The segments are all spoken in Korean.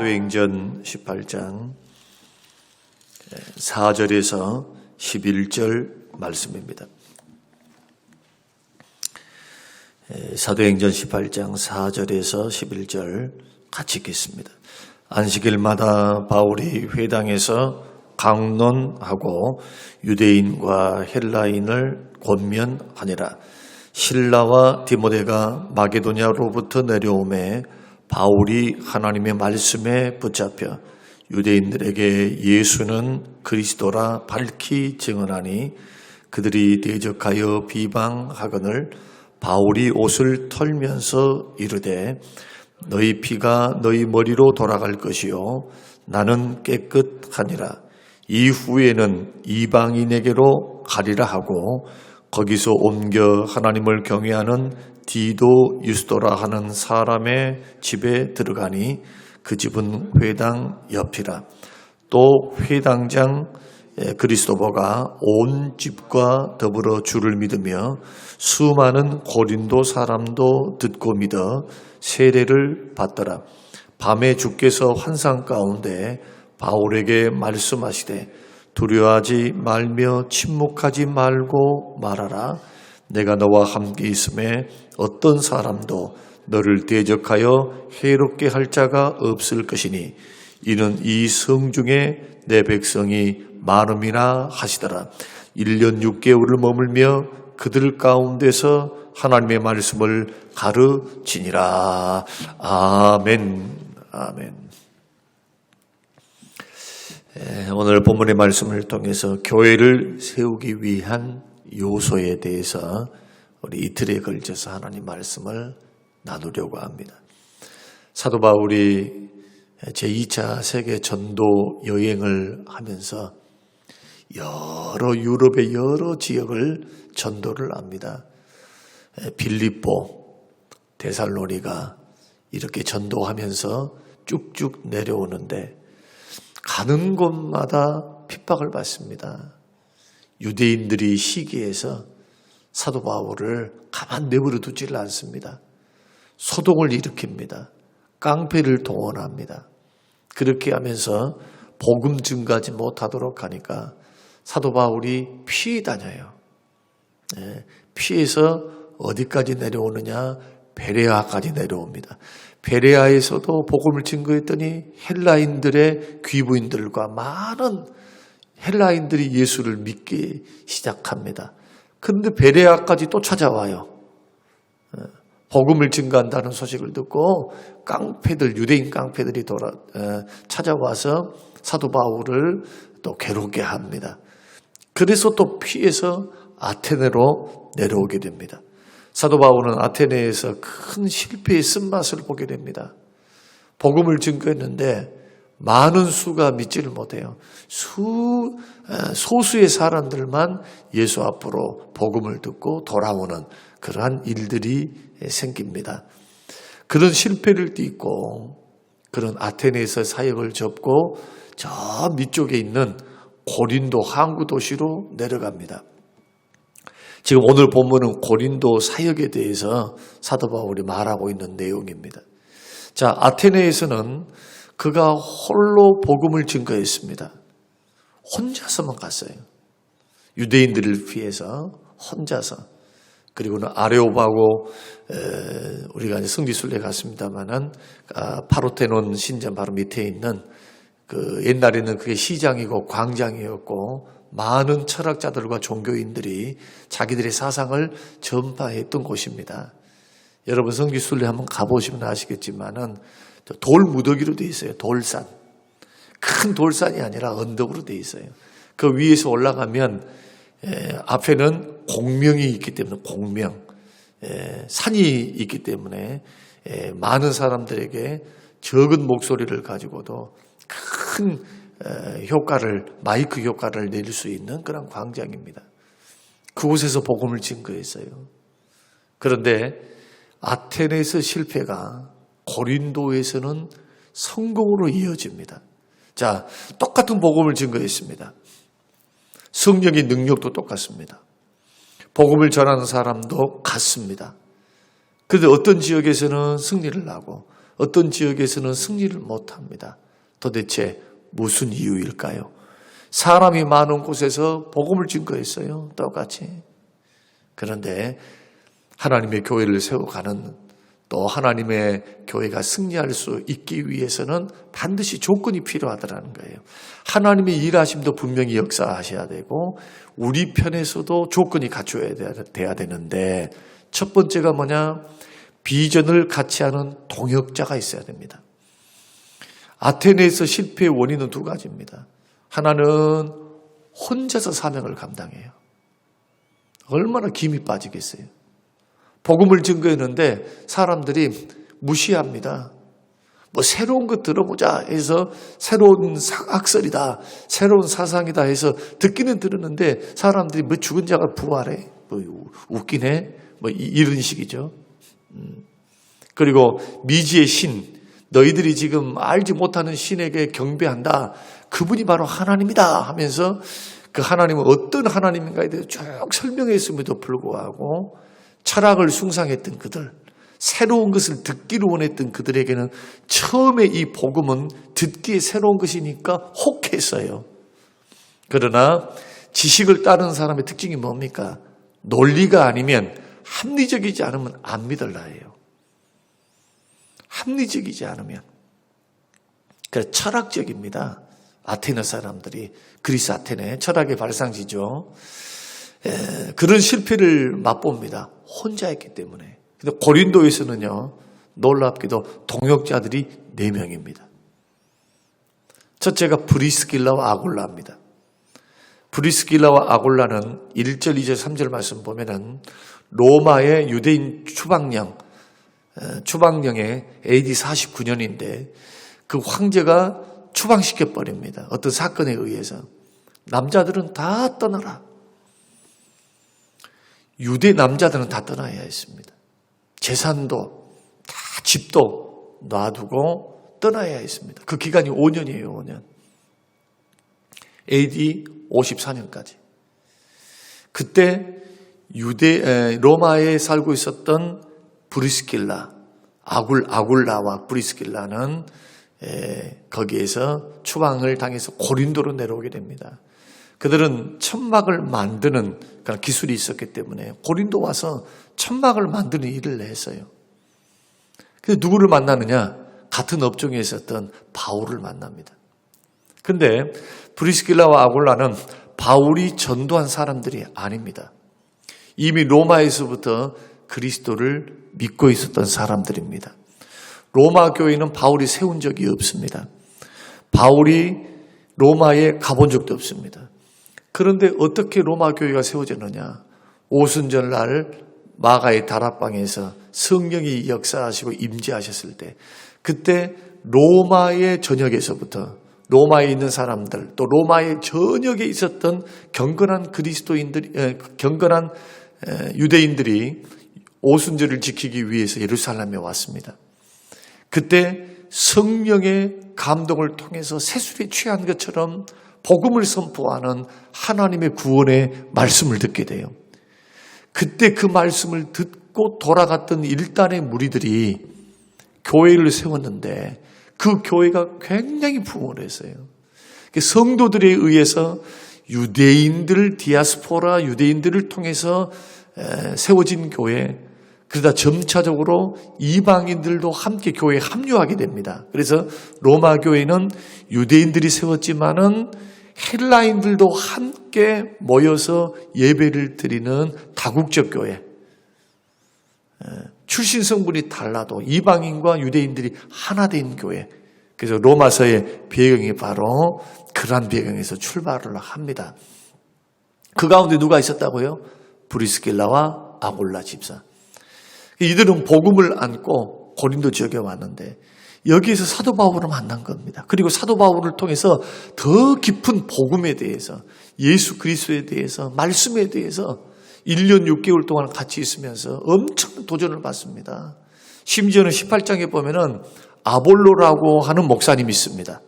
사도행전 18장 4절에서 11절 말씀입니다. 사도행전 18장 4절에서 11절 같이 읽겠습니다. 안식일마다 바울이 회당에서 강론하고 유대인과 헬라인을 권면하니라. 실라와 디모데가 마게도냐로부터 내려오매 바울이 하나님의 말씀에 붙잡혀 유대인들에게 예수는 그리스도라 밝히 증언하니 그들이 대적하여 비방하거늘 바울이 옷을 털면서 이르되 너희 피가 너희 머리로 돌아갈 것이요 나는 깨끗하니라. 이후에는 이방인에게로 가리라 하고 거기서 옮겨 하나님을 경외하는 디도 유스도라 하는 사람의 집에 들어가니 그 집은 회당 옆이라. 또 회당장 그리스도보가 온 집과 더불어 주를 믿으며 수많은 고린도 사람도 듣고 믿어 세례를 받더라. 밤에 주께서 환상 가운데 바울에게 말씀하시되 두려워하지 말며 침묵하지 말고 말하라. 내가 너와 함께 있음에 어떤 사람도 너를 대적하여 해롭게 할 자가 없을 것이니 이는 이 성중에 내 백성이 많음이나 하시더라. 1년 6개월을 머물며 그들 가운데서 하나님의 말씀을 가르치니라. 아멘. 아멘. 오늘 본문의 말씀을 통해서 교회를 세우기 위한 요소에 대해서 우리 이틀에 걸쳐서 하나님 말씀을 나누려고 합니다. 사도 바울이 제2차 세계 전도 여행을 하면서 유럽의 여러 지역을 전도를 합니다. 빌립보, 데살로니가 이렇게 전도하면서 쭉쭉 내려오는데 가는 곳마다 핍박을 받습니다. 유대인들이 시기해서 사도 바울을 가만 내버려 두지를 않습니다. 소동을 일으킵니다. 깡패를 동원합니다. 그렇게 하면서 복음 증가하지 못하도록 하니까 사도 바울이 피해 다녀요. 피해서 어디까지 내려오느냐? 베레아까지 내려옵니다. 베레아에서도 복음을 증거했더니 헬라인들의 귀부인들과 많은 헬라인들이 예수를 믿기 시작합니다. 그런데 베레아까지 또 찾아와요. 복음을 증거한다는 소식을 듣고 깡패들, 유대인 깡패들이 찾아와서 사도 바울을 또 괴롭게 합니다. 그래서 또 피해서 아테네로 내려오게 됩니다. 사도 바울은 아테네에서 큰 실패의 쓴맛을 보게 됩니다. 복음을 증거했는데 많은 수가 믿지를 못해요. 소수의 사람들만 예수 앞으로 복음을 듣고 돌아오는 그러한 일들이 생깁니다. 그런 실패를 딛고 그런 아테네에서 사역을 접고 저 밑쪽에 있는 고린도 항구 도시로 내려갑니다. 지금 오늘 본문은 고린도 사역에 대해서 사도 바울이 말하고 있는 내용입니다. 자, 아테네에서는 그가 홀로 복음을 증거했습니다. 혼자서만 갔어요. 유대인들을 피해서 혼자서. 그리고는 아레오바고 우리가 이제 성지순례 갔습니다만은 파르테논 신전 바로 밑에 있는 그 옛날에는 그게 시장이고 광장이었고 많은 철학자들과 종교인들이 자기들의 사상을 전파했던 곳입니다. 여러분 성지순례 한번 가보시면 아시겠지만은 돌 무더기로 되어 있어요. 돌산. 큰 돌산이 아니라 언덕으로 되어 있어요. 그 위에서 올라가면 앞에는 공명이 있기 때문에 산이 있기 때문에 많은 사람들에게 적은 목소리를 가지고도 큰 마이크 효과를 낼 수 있는 그런 광장입니다. 그곳에서 복음을 증거했어요. 그런데 아테네에서 실패가 고린도에서는 성공으로 이어집니다. 자, 똑같은 복음을 증거했습니다. 성령의 능력도 똑같습니다. 복음을 전하는 사람도 같습니다. 그런데 어떤 지역에서는 승리를 하고 어떤 지역에서는 승리를 못합니다. 도대체 무슨 이유일까요? 사람이 많은 곳에서 복음을 증거했어요. 똑같이. 그런데 하나님의 교회를 세워가는, 또 하나님의 교회가 승리할 수 있기 위해서는 반드시 조건이 필요하다는 거예요. 하나님의 일하심도 분명히 역사하셔야 되고 우리 편에서도 조건이 갖춰야 돼야 되는데, 첫 번째가 뭐냐? 비전을 같이 하는 동역자가 있어야 됩니다. 아테네에서 실패의 원인은 두 가지입니다. 하나는 혼자서 사명을 감당해요. 얼마나 김이 빠지겠어요. 복음을 증거했는데 사람들이 무시합니다. 뭐 새로운 것 들어보자 해서 새로운 학설이다, 새로운 사상이다 해서 듣기는 들었는데 사람들이 뭐 죽은 자가 부활해, 뭐 웃기네, 뭐 이런 식이죠. 그리고 미지의 신, 너희들이 지금 알지 못하는 신에게 경배한다, 그분이 바로 하나님이다 하면서 그 하나님은 어떤 하나님인가에 대해서 쭉 설명했음에도 불구하고 철학을 숭상했던 그들, 새로운 것을 듣기를 원했던 그들에게는 처음에 이 복음은 듣기에 새로운 것이니까 혹했어요. 그러나 지식을 따르는 사람의 특징이 뭡니까? 논리가 아니면, 합리적이지 않으면 안 믿을라 해요. 합리적이지 않으면. 그래서 철학적입니다. 아테네 사람들이, 그리스 아테네 철학의 발상지죠. 그런 실패를 맛봅니다. 혼자 했기 때문에. 근데 고린도에서는요, 놀랍게도 동역자들이 4명입니다. 첫째가 브리스길라와 아굴라입니다. 브리스길라와 아굴라는 1절, 2절, 3절 말씀 보면은 로마의 유대인 추방령의 AD 49년인데 그 황제가 추방시켜버립니다. 어떤 사건에 의해서. 남자들은 다 떠나라. 유대 남자들은 다 떠나야 했습니다. 재산도 다, 집도 놔두고 떠나야 했습니다. 그 기간이 5년이에요, 5년. AD 54년까지. 그때 로마에 살고 있었던 브리스길라, 아굴라와 브리스길라는 거기에서 추방을 당해서 고린도로 내려오게 됩니다. 그들은 천막을 만드는 그런 기술이 있었기 때문에 고린도 와서 천막을 만드는 일을 했어요. 그래서 누구를 만나느냐? 같은 업종에 있었던 바울을 만납니다. 그런데 브리스길라와 아굴라는 바울이 전도한 사람들이 아닙니다. 이미 로마에서부터 그리스도를 믿고 있었던 사람들입니다. 로마 교회는 바울이 세운 적이 없습니다. 바울이 로마에 가본 적도 없습니다. 그런데 어떻게 로마 교회가 세워졌느냐? 오순절날 마가의 다락방에서 성령이 역사하시고 임재하셨을 때, 그때 로마의 전역에서부터, 로마에 있는 사람들, 또 로마의 전역에 있었던 경건한 경건한 유대인들이 오순절을 지키기 위해서 예루살렘에 왔습니다. 그때 성령의 감동을 통해서 새술에 취한 것처럼 복음을 선포하는 하나님의 구원의 말씀을 듣게 돼요. 그때 그 말씀을 듣고 돌아갔던 일단의 무리들이 교회를 세웠는데 그 교회가 굉장히 부흥했어요. 성도들에 의해서 유대인들, 디아스포라 유대인들을 통해서 세워진 교회, 그러다 점차적으로 이방인들도 함께 교회에 합류하게 됩니다. 그래서 로마 교회는 유대인들이 세웠지만은 헬라인들도 함께 모여서 예배를 드리는 다국적 교회. 출신 성분이 달라도 이방인과 유대인들이 하나 된 교회. 그래서 로마서의 배경이 바로 그러한 배경에서 출발을 합니다. 그 가운데 누가 있었다고요? 브리스길라와 아굴라 집사. 이들은 복음을 안고 고린도 지역에 왔는데 여기에서 사도 바울을 만난 겁니다. 그리고 사도 바울을 통해서 더 깊은 복음에 대해서, 예수 그리스도에 대해서, 말씀에 대해서 1년 6개월 동안 같이 있으면서 엄청난 도전을 받습니다. 심지어는 18장에 보면은 아볼로라고 하는 목사님이 있습니다.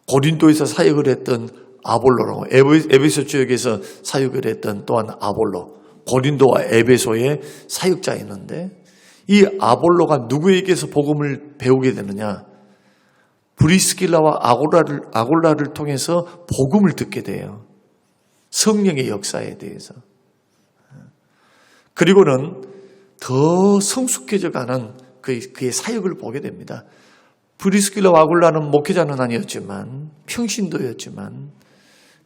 고린도에서 사역을 했던 아볼로라고, 에베소 지역에서 사역을 했던 또한 아볼로, 고린도와 에베소의 사역자였는데 이 아볼로가 누구에게서 복음을 배우게 되느냐? 브리스길라와 아골라를 통해서 복음을 듣게 돼요. 성령의 역사에 대해서. 그리고는 더 성숙해져가는 그의 사역을 보게 됩니다. 브리스길라와 아골라는 목회자는 아니었지만 평신도였지만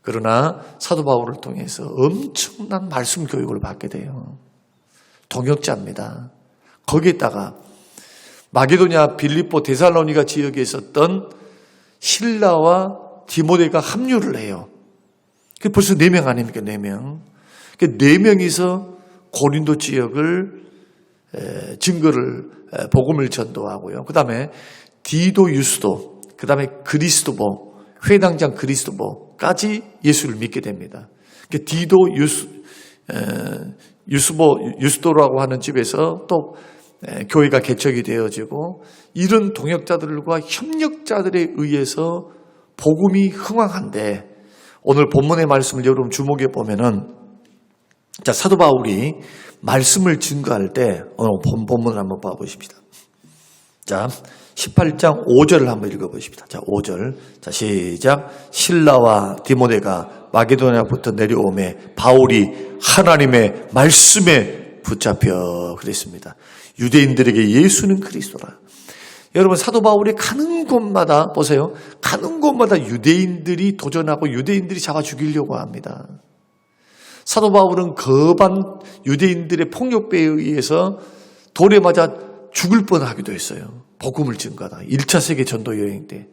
그러나 사도 바울을 통해서 엄청난 말씀 교육을 받게 돼요. 동역자입니다. 거기에다가 마게도냐, 빌립보, 데살로니가 지역에 있었던 실라와 디모데가 합류를 해요. 그게 벌써 4명 아닙니까? 4명. 그 4명이서 고린도 지역을 증거를 복음을 전도하고요. 그 다음에 디도, 유스도, 그 다음에 그리스도보, 회당장 그리스도보까지 예수를 믿게 됩니다. 디도, 유스도라고 하는 집에서 또 교회가 개척이 되어지고 이런 동역자들과 협력자들에 의해서 복음이 흥황한데 오늘 본문의 말씀을 여러분 주목해 보면은 자, 사도 바울이 말씀을 증거할 때 오늘 본문을 한번 봐보십시다. 자, 18장 5절을 한번 읽어보십시다. 자, 5절. 자, 시작. 실라와 디모데가 마게도냐부터 내려오매 바울이 하나님의 말씀에 붙잡혀 그랬습니다. 유대인들에게 예수는 그리스도라. 여러분 사도 바울이 가는 곳마다 보세요. 가는 곳마다 유대인들이 도전하고 유대인들이 잡아 죽이려고 합니다. 사도 바울은 거반 유대인들의 폭력배에 의해서 돌에 맞아 죽을 뻔하기도 했어요. 복음을 증거하다. 1차 세계 전도 여행 때.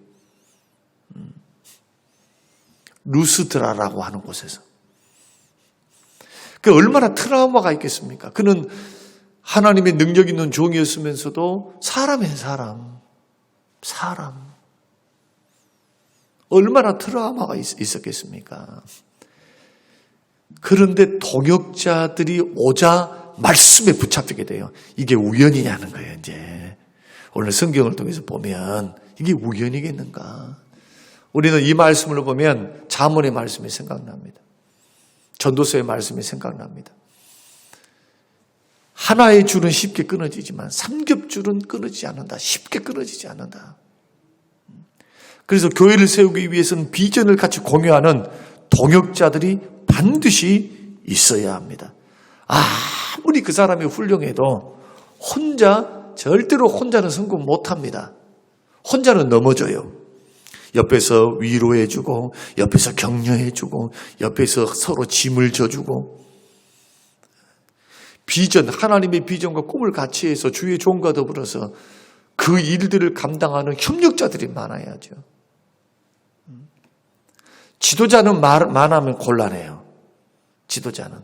루스드라라고 하는 곳에서. 그 얼마나 트라우마가 있겠습니까? 그는 하나님의 능력 있는 종이었으면서도 사람이에요, 사람. 얼마나 트라우마가 있었겠습니까? 그런데 동역자들이 오자 말씀에 붙잡히게 돼요. 이게 우연이냐는 거예요, 이제. 오늘 성경을 통해서 보면 이게 우연이겠는가? 우리는 이 말씀을 보면 잠언의 말씀이 생각납니다. 전도서의 말씀이 생각납니다. 하나의 줄은 쉽게 끊어지지만 삼겹줄은 끊어지지 않는다. 쉽게 끊어지지 않는다. 그래서 교회를 세우기 위해서는 비전을 같이 공유하는 동역자들이 반드시 있어야 합니다. 아무리 그 사람이 훌륭해도 절대로 혼자는 성공 못합니다. 혼자는 넘어져요. 옆에서 위로해주고 옆에서 격려해주고 옆에서 서로 짐을 져주고 하나님의 비전과 꿈을 같이 해서 주의 종과 더불어서 그 일들을 감당하는 협력자들이 많아야죠. 지도자는 많으면 곤란해요. 지도자는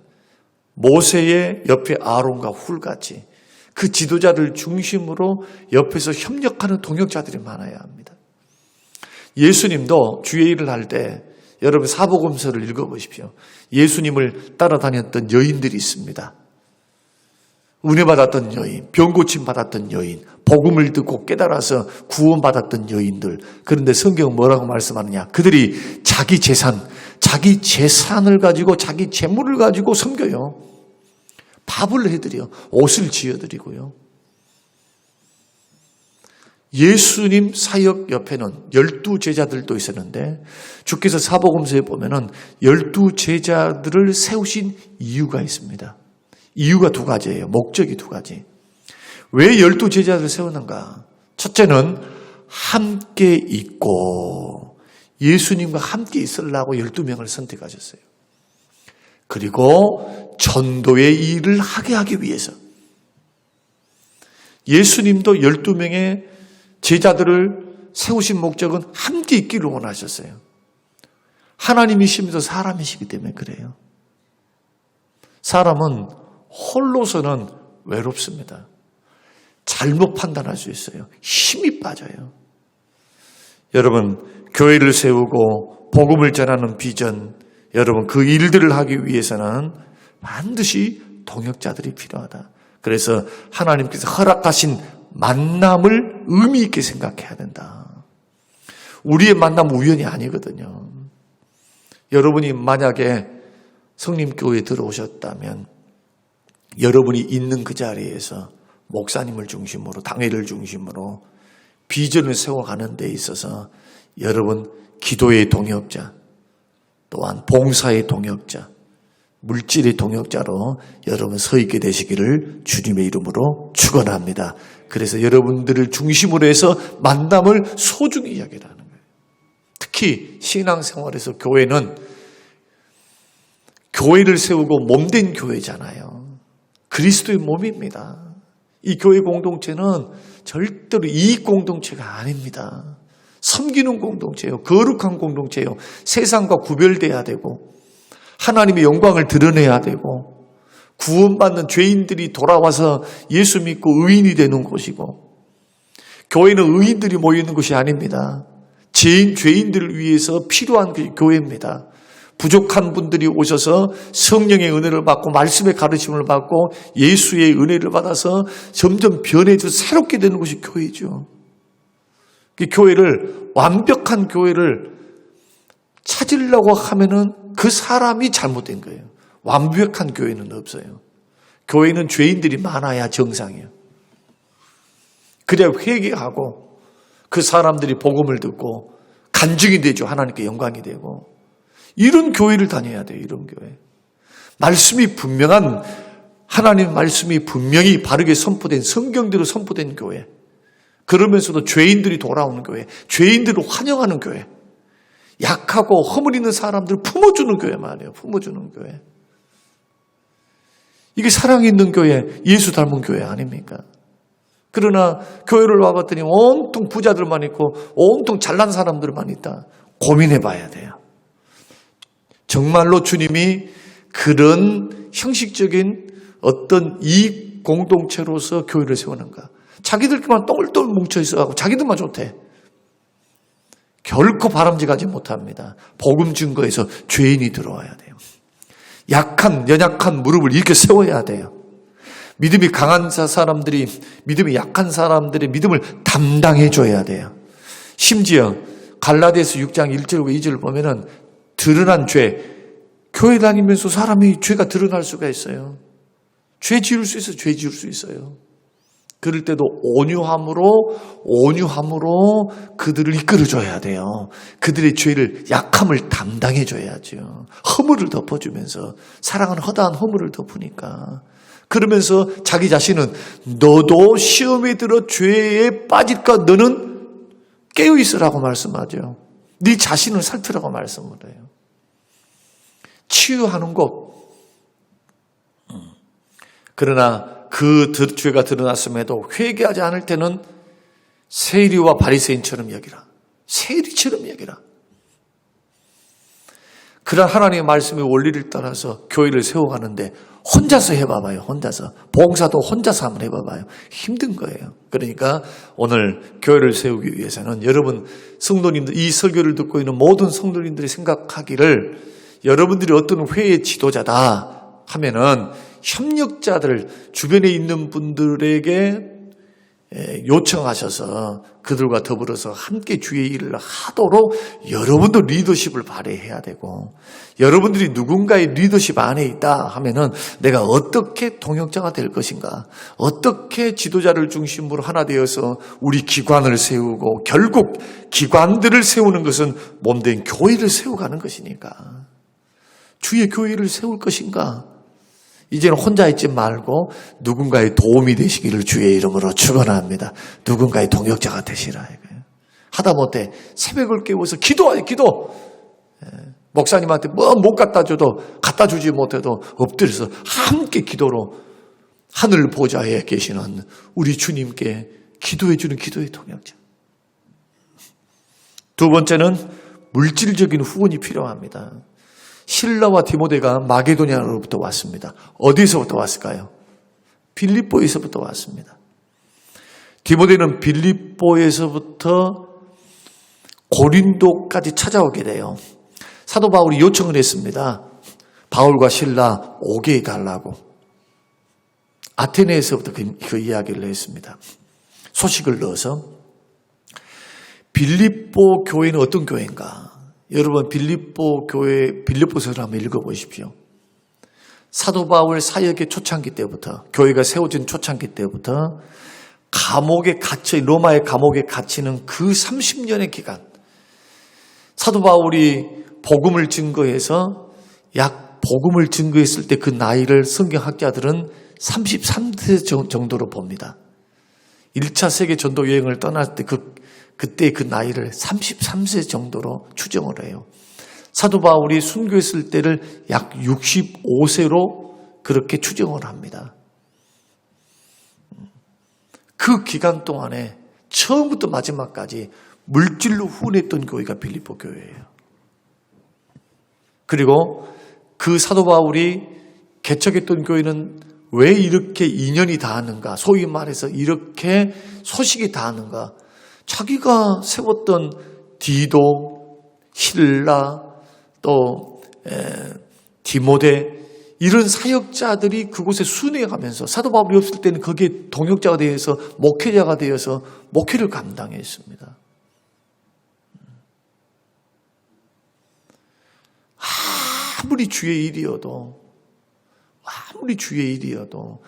모세의 옆에 아론과 훌같이 그 지도자를 중심으로 옆에서 협력하는 동역자들이 많아야 합니다. 예수님도 주의 일을 할 때 여러분 사복음서를 읽어보십시오. 예수님을 따라다녔던 여인들이 있습니다. 은혜 받았던 여인, 병 고침 받았던 여인, 복음을 듣고 깨달아서 구원받았던 여인들. 그런데 성경은 뭐라고 말씀하느냐? 그들이 자기 재산을 가지고 자기 재물을 가지고 섬겨요. 밥을 해드려, 옷을 지어드리고요. 예수님 사역 옆에는 12제자들도 있었는데 주께서 사복음서에 보면은 12제자들을 세우신 이유가 있습니다. 이유가 2가지예요. 목적이 2가지. 왜 12제자들을 세우는가? 첫째는 함께 있고 예수님과 함께 있으려고 12명을 선택하셨어요. 그리고 전도의 일을 하게 하기 위해서 예수님도 12명의 제자들을 세우신 목적은 함께 있기를 원하셨어요. 하나님이시면서 사람이시기 때문에 그래요. 사람은 홀로서는 외롭습니다. 잘못 판단할 수 있어요. 힘이 빠져요. 여러분, 교회를 세우고 복음을 전하는 비전, 여러분 그 일들을 하기 위해서는 반드시 동역자들이 필요하다. 그래서 하나님께서 허락하신 만남을 의미 있게 생각해야 된다. 우리의 만남 우연이 아니거든요. 여러분이 만약에 성림교회에 들어오셨다면 여러분이 있는 그 자리에서 목사님을 중심으로, 당회를 중심으로 비전을 세워가는 데 있어서 여러분 기도의 동역자, 또한 봉사의 동역자, 물질의 동역자로 여러분 서 있게 되시기를 주님의 이름으로 축원합니다. 그래서 여러분들을 중심으로 해서 만남을 소중히 이야기하는 거예요. 특히 신앙생활에서 교회는 교회를 세우고 몸된 교회잖아요. 그리스도의 몸입니다. 이 교회 공동체는 절대로 이익 공동체가 아닙니다. 섬기는 공동체예요. 거룩한 공동체예요. 세상과 구별돼야 되고 하나님의 영광을 드러내야 되고 구원받는 죄인들이 돌아와서 예수 믿고 의인이 되는 곳이고, 교회는 의인들이 모이는 곳이 아닙니다. 죄인들을 위해서 필요한 교회입니다. 부족한 분들이 오셔서 성령의 은혜를 받고 말씀의 가르침을 받고 예수의 은혜를 받아서 점점 변해져 새롭게 되는 것이 교회죠. 교회를, 완벽한 교회를 찾으려고 하면은 그 사람이 잘못된 거예요. 완벽한 교회는 없어요. 교회는 죄인들이 많아야 정상이에요. 그래야 회개하고 그 사람들이 복음을 듣고 간증이 되죠. 하나님께 영광이 되고. 이런 교회를 다녀야 돼요. 이런 교회. 말씀이 분명한, 하나님 말씀이 분명히 바르게 선포된, 성경대로 선포된 교회. 그러면서도 죄인들이 돌아오는 교회. 죄인들을 환영하는 교회. 약하고 허물 있는 사람들을 품어주는 교회 말이에요. 품어주는 교회. 이게 사랑이 있는 교회, 예수 닮은 교회 아닙니까? 그러나 교회를 와봤더니 온통 부자들만 있고 온통 잘난 사람들만 있다. 고민해 봐야 돼요. 정말로 주님이 그런 형식적인 어떤 이익 공동체로서 교회를 세우는가? 자기들끼리만 똘똘 뭉쳐 있어가지고 자기들만 좋대. 결코 바람직하지 못합니다. 복음 증거에서 죄인이 들어와야 돼요. 연약한 무릎을 이렇게 세워야 돼요. 믿음이 강한 사람들이, 믿음이 약한 사람들의 믿음을 담당해 줘야 돼요. 심지어 갈라디아서 6장 1절과 2절을 보면은 드러난 죄, 교회 다니면서 사람이 죄가 드러날 수가 있어요. 죄 지을 수 있어요. 죄 지을 수 있어요. 그럴 때도 온유함으로 그들을 이끌어줘야 돼요. 그들의 죄를, 약함을 담당해줘야죠. 허물을 덮어주면서, 사랑은 허다한 허물을 덮으니까. 그러면서 자기 자신은 너도 시험에 들어 죄에 빠질까 너는 깨어있으라고 말씀하죠. 네 자신을 살피라고 말씀을 해요. 치유하는 것. 그러나 그 죄가 드러났음에도 회개하지 않을 때는 세리와 바리새인처럼 여기라. 세리처럼 여기라. 그런 하나님의 말씀의 원리를 따라서 교회를 세워가는데 혼자서 해봐봐요. 혼자서. 봉사도 혼자서 한번 해봐봐요. 힘든 거예요. 그러니까 오늘 교회를 세우기 위해서는 여러분 성도님들, 이 설교를 듣고 있는 모든 성도님들이 생각하기를 여러분들이 어떤 회의 지도자다 하면은 협력자들, 주변에 있는 분들에게 요청하셔서 그들과 더불어서 함께 주의 일을 하도록 여러분도 리더십을 발휘해야 되고, 여러분들이 누군가의 리더십 안에 있다 하면은 내가 어떻게 동역자가 될 것인가, 어떻게 지도자를 중심으로 하나 되어서 우리 기관을 세우고, 결국 기관들을 세우는 것은 몸된 교회를 세워가는 것이니까 주의 교회를 세울 것인가, 이제는 혼자 있지 말고 누군가의 도움이 되시기를 주의 이름으로 축원합니다. 누군가의 동역자가 되시라 이거예요. 하다못해 새벽을 깨워서 기도하여 기도. 목사님한테 뭐 못 갖다 줘도, 갖다 주지 못해도 엎드려서 함께 기도로 하늘 보좌에 계시는 우리 주님께 기도해 주는 기도의 동역자. 두 번째는 물질적인 후원이 필요합니다. 실라와 디모데가 마게도냐로부터 왔습니다. 어디서부터 왔을까요? 빌립보에서부터 왔습니다. 디모데는 빌립보에서부터 고린도까지 찾아오게 돼요. 사도 바울이 요청을 했습니다. 바울과 실라 오게 해달라고. 아테네에서부터 그 이야기를 했습니다. 소식을 넣어서. 빌립보 교회는 어떤 교회인가? 여러분 빌립보 교회, 빌립보서를 한번 읽어보십시오. 사도 바울 사역의 초창기 때부터, 교회가 세워진 초창기 때부터 감옥에 갇혀, 로마의 감옥에 갇히는 그 30년의 기간, 사도 바울이 복음을 증거해서 복음을 증거했을 때 그 나이를 성경학자들은 33세 정도로 봅니다. 1차 세계 전도 여행을 떠날 때 그때 그 나이를 33세 정도로 추정을 해요. 사도 바울이 순교했을 때를 약 65세로 그렇게 추정을 합니다. 그 기간 동안에 처음부터 마지막까지 물질로 후원했던 교회가 빌립보 교회예요. 그리고 그 사도 바울이 개척했던 교회는 왜 이렇게 인연이 닿았는가, 소위 말해서 이렇게 소식이 닿았는가. 자기가 세웠던 디도, 힐라, 또 디모데 이런 사역자들이 그곳에 순회하면서 사도 바울이 없을 때는 거기에 동역자가 되어서 목회자가 되어서 목회를 감당했습니다. 아무리 주의 일이어도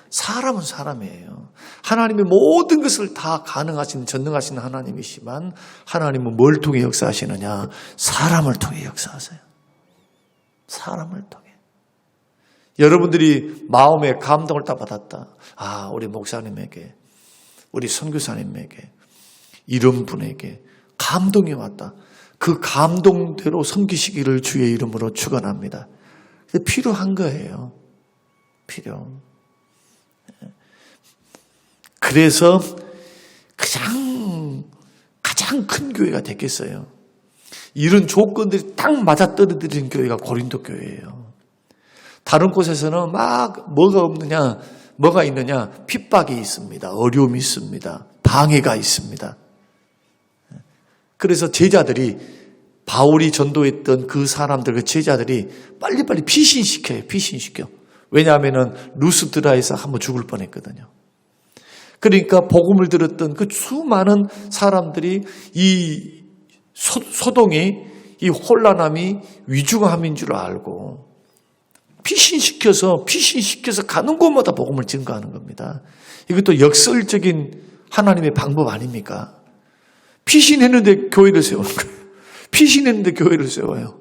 사람은 사람이에요. 하나님의 모든 것을 다 가능하신, 전능하신 하나님이시지만 하나님은 뭘 통해 역사하시느냐? 사람을 통해 역사하세요. 사람을 통해. 여러분들이 마음에 감동을 다 받았다. 우리 목사님에게, 우리 선교사님에게, 이런 분에게 감동이 왔다. 그 감동대로 섬기시기를 주의 이름으로 축원합니다. 필요한 거예요. 필요. 그래서 가장 큰 교회가 됐겠어요. 이런 조건들이 딱 맞아떨어지는 교회가 고린도 교회예요. 다른 곳에서는 막 뭐가 있느냐? 핍박이 있습니다. 어려움이 있습니다. 방해가 있습니다. 그래서 제자들이, 바울이 전도했던 그 사람들, 그 제자들이 빨리빨리 피신시켜. 왜냐하면은 루스드라에서 한번 죽을 뻔했거든요. 그러니까 복음을 들었던 그 수많은 사람들이 이 소동이, 이 혼란함이 위중함인 줄 알고 피신시켜서 가는 곳마다 복음을 증거하는 겁니다. 이것도 역설적인 하나님의 방법 아닙니까? 피신했는데 교회를 세우는 거예요. 피신했는데 교회를 세워요.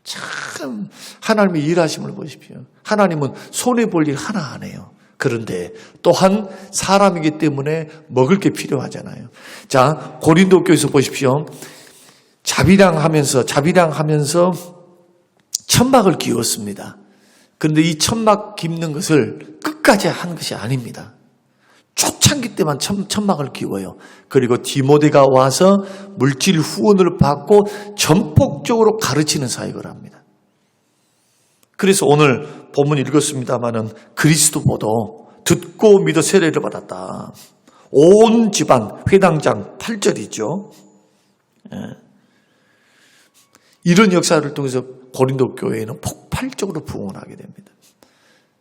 참 하나님의 일하심을 보십시오. 하나님은 손해볼 일 하나 안 해요. 그런데 또한 사람이기 때문에 먹을 게 필요하잖아요. 자, 고린도 교회에서 보십시오. 자비량하면서 천막을 기웠습니다. 그런데 이 천막 깁는 것을 끝까지 한 것이 아닙니다. 초창기 때만 천막을 기워요. 그리고 디모데가 와서 물질 후원을 받고 전폭적으로 가르치는 사역을 합니다. 그래서 오늘 본문 읽었습니다마는 그리스도보도 듣고 믿어 세례를 받았다. 온 집안 회당장 8절이죠. 이런 역사를 통해서 고린도 교회는 폭발적으로 부흥을 하게 됩니다.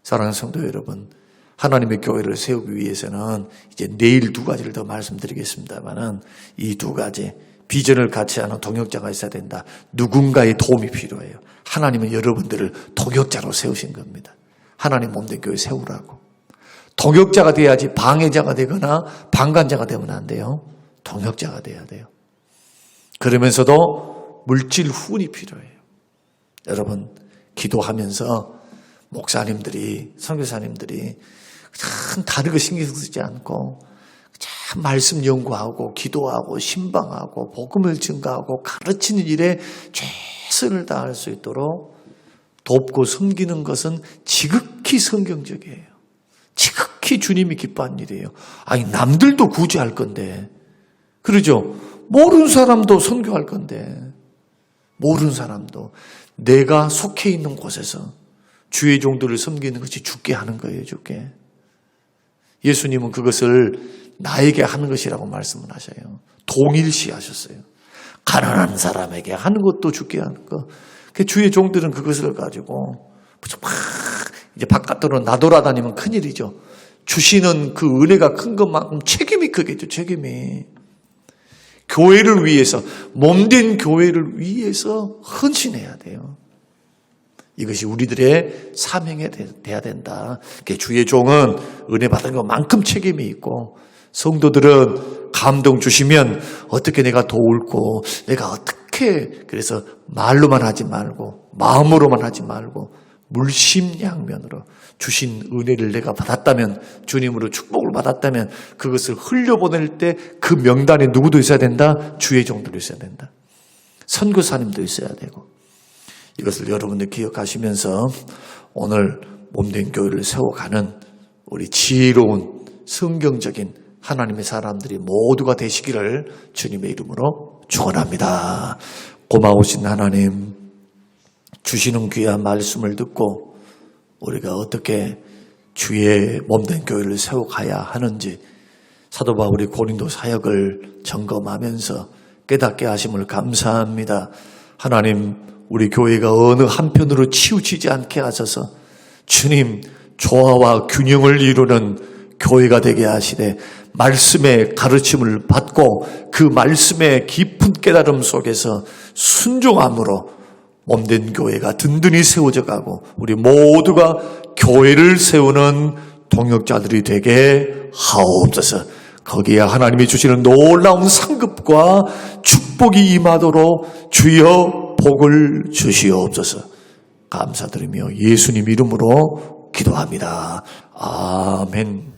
사랑하는 성도 여러분, 하나님의 교회를 세우기 위해서는 이제 내일 두 가지를 더 말씀드리겠습니다만은 이 두 가지 비전을 같이 하는 동역자가 있어야 된다. 누군가의 도움이 필요해요. 하나님은 여러분들을 동역자로 세우신 겁니다. 하나님 몸된 교회 세우라고. 동역자가 돼야지 방해자가 되거나 방관자가 되면 안 돼요. 동역자가 돼야 돼요. 그러면서도 물질 후원이 필요해요. 여러분, 기도하면서 목사님들이, 선교사님들이 참 다른 거 신경 쓰지 않고 참 말씀 연구하고 기도하고 신방하고 복음을 증가하고 가르치는 일에 최선을 다할 수 있도록 돕고 섬기는 것은 지극히 성경적이에요. 지극히 주님이 기뻐하는 일이에요. 아니, 남들도 구제할 건데, 그러죠? 모르는 사람도 선교할 건데, 모르는 사람도 내가 속해 있는 곳에서 주의 종들을 섬기는 것이 죽게 하는 거예요, 죽게. 예수님은 그것을 나에게 하는 것이라고 말씀을 하셔요. 동일시 하셨어요. 가난한 사람에게 하는 것도 죽게 하는 거. 주의 종들은 그것을 가지고 막 이제 바깥으로 나돌아다니면 큰일이죠. 주시는 그 은혜가 큰 것만큼 책임이 크겠죠, 책임이. 교회를 위해서, 몸된 교회를 위해서 헌신해야 돼요. 이것이 우리들의 사명이 돼야 된다. 주의 종은 은혜 받은 것만큼 책임이 있고 성도들은 감동 주시면 어떻게 내가 도울고 내가 어떻게 그래서 말로만 하지 말고 마음으로만 하지 말고 물심양면으로 주신 은혜를 내가 받았다면 주님으로 축복을 받았다면 그것을 흘려보낼 때 그 명단에 누구도 있어야 된다? 주의 종들도 있어야 된다. 선교사님도 있어야 되고 이것을 여러분들 기억하시면서 오늘 몸된 교회를 세워가는 우리 지혜로운 성경적인 하나님의 사람들이 모두가 되시기를 주님의 이름으로 축원합니다. 고마우신 하나님, 주시는 귀한 말씀을 듣고 우리가 어떻게 주의 몸된 교회를 세워가야 하는지 사도 바울이 고린도 사역을 점검하면서 깨닫게 하심을 감사합니다. 하나님, 우리 교회가 어느 한편으로 치우치지 않게 하셔서 주님 조화와 균형을 이루는 교회가 되게 하시되 말씀의 가르침을 받고 그 말씀의 깊은 깨달음 속에서 순종함으로 몸된 교회가 든든히 세워져 가고 우리 모두가 교회를 세우는 동역자들이 되게 하옵소서. 거기에 하나님이 주시는 놀라운 상급과 축복이 임하도록 주여 복을 주시옵소서. 감사드리며 예수님 이름으로 기도합니다. 아멘.